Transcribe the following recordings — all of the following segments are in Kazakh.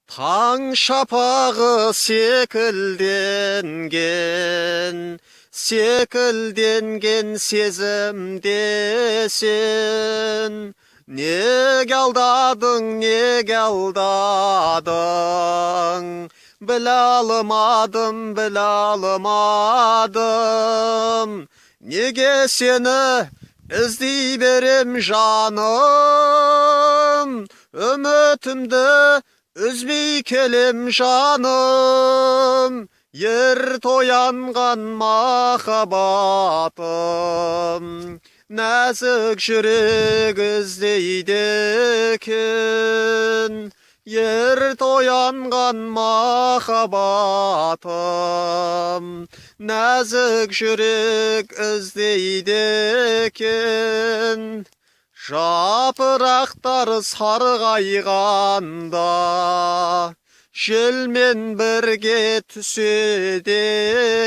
Таң шапағы секілденген сезімдесін. Неге алдадың, біле алмадым. Неге сені іздей берем жаным, үмітімді үзбей келем жаным, ерт оянған махаббатым. Нәзік жүрек іздейді екен, ерт оянған махаббатым. Нәзік жүрек іздейді екен, жапырақтар сарғайғанда, желмен бірге түседі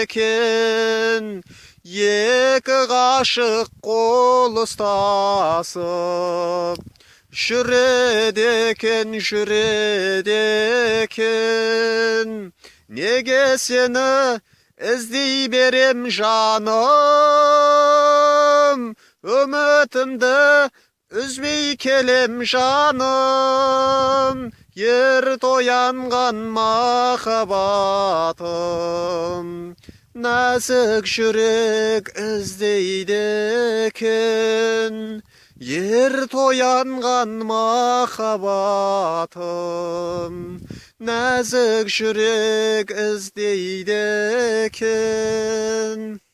екен. Екі ғашық қол ұстасып, жүреді екен. Неге сені іздей берем жаным, үмітімді үзбей келем жаным, ерт оянған махаббатым. Нәзік жүрек іздейді екен, ерт оянған махаббатым. Нәзік жүрек іздейді екен.